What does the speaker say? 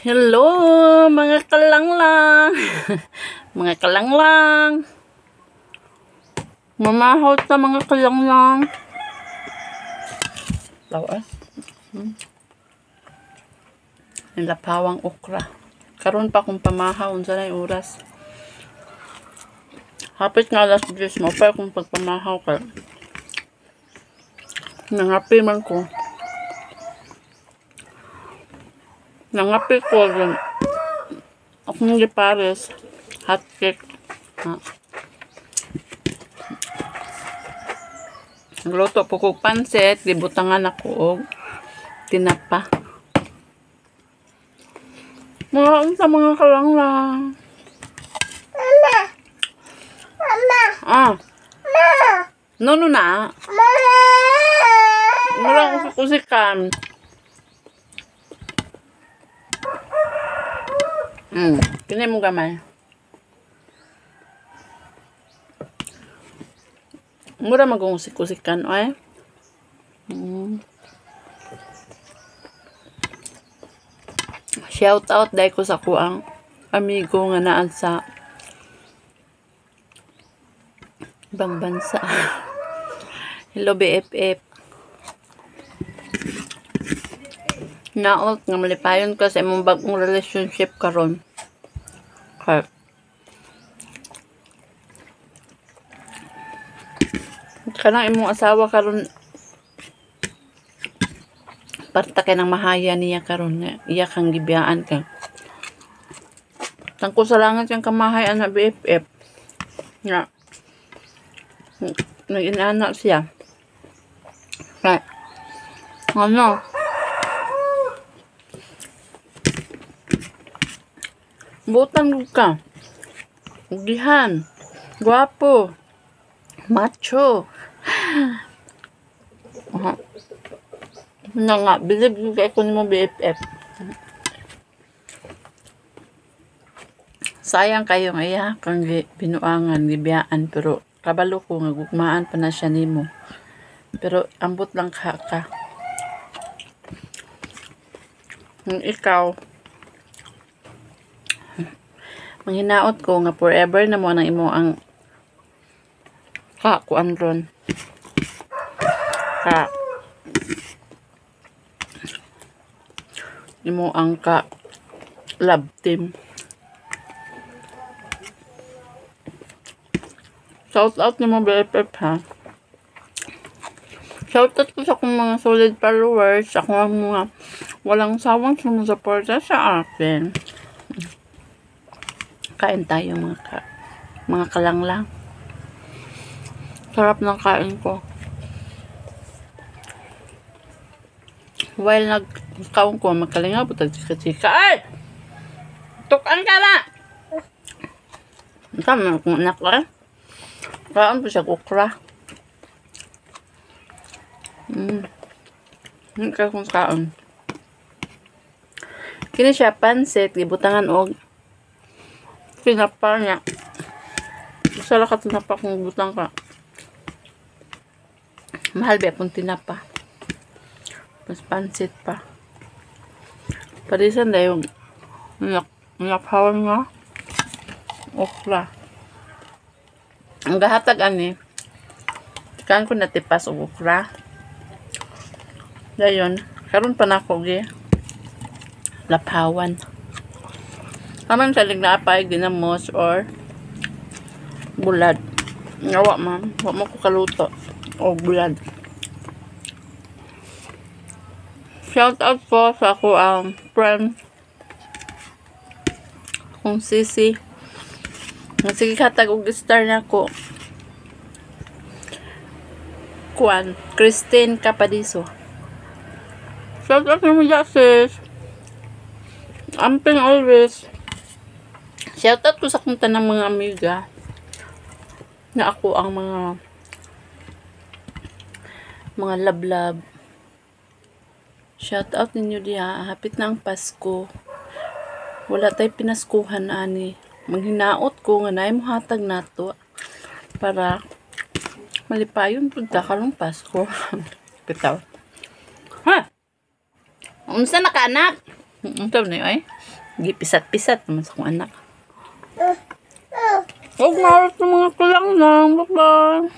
Hello, mga kalanglang. Mga kalanglang. Mamahot sa mga kalanglang. Tawa. Nilapawang okra. Karon pa kung pamahaw, unsa na yung oras. Hapit nga alas 10 mo pa kung pagpamahaw ka. Nangapi man ko. Nangapi ko rin. Akong gipares. Hot cake. Nagluto po ko pansit. Dibutangan ako og tinapa. Mga kalanglang. Mama! Mama! No na. Mama! Murang usik-usikan. Kini mo gamay. Mura mag-usik-usikan, oy. Shout out dahil ko sa kuang amigo nga naan sa ibang bansa. Hello BFF. Naot nga malipayon ka sa imong bagong relationship karon. Okay. Kanang imong asawa karon parta kay nang mahaya niya karon nga iya kang gibiyaan ka. Tangko sa langat yang kamahayan na BFF. Nga. Nag-inaanak siya. Right. Ano? Butang ka. Ugihan. Guwapo. Macho. Na nga, believe yung kay ko ni mo BFF. Sayang kayo nga iya kang binuangan, gibiyaan, pero kabalo ko nga gugmaan pa na siya nimo. Pero ambot lang ka. Ikaw, manghinaot ko nga forever na mo nang imo ang kuan ron. Imo ang love team. Shout out ni mo BFF ha. Shout out ko sa akong mga solid followers, akong mga walang sawang sumusuporta sa akin. Kain tayo mga kalanglang. Sarap ng kain ko. While nagkaon ko, magkalinga po chika-chika. Ay! Tukan ka na! Tama kung anak ka. Kaon po siya okra. Hindi ka kung kaon. Kini siya pansit, gibutangan og tinapa niya. Masala ka tinapa kung butang ka. Mahal ba kung tinapa. Mas pansit pa. Parisan na yung napawan nga okra. Ang gahatag ani kan ko natipas og okra. Dayon, karon pa nako gi lapawan. Aman sa lignapay ginamos or bulad. Ngawa man, wa mo ko kaluto o bulad. Shout out po sa ako ang friend kung Sisi. Sige katag og star na ko. Kuan, Christine Capadiso. Shout out naman dyan sis. Amping always. Shout out ko sa kong tanang mga amiga na ako ang mga love. Shout out ninyo diha. Hapit na ang Pasko. Wala tay pinaskuhan ani. Manghinaot ko nga naay mo hatag nato para malipayon pud ta karong Pasko. Bitaw. Ha? Unsa na ka anak? Unsa ni ay? Gipisat-pisat naman sa kong anak. Huwag marat ng mga kulang lang. Bye-bye.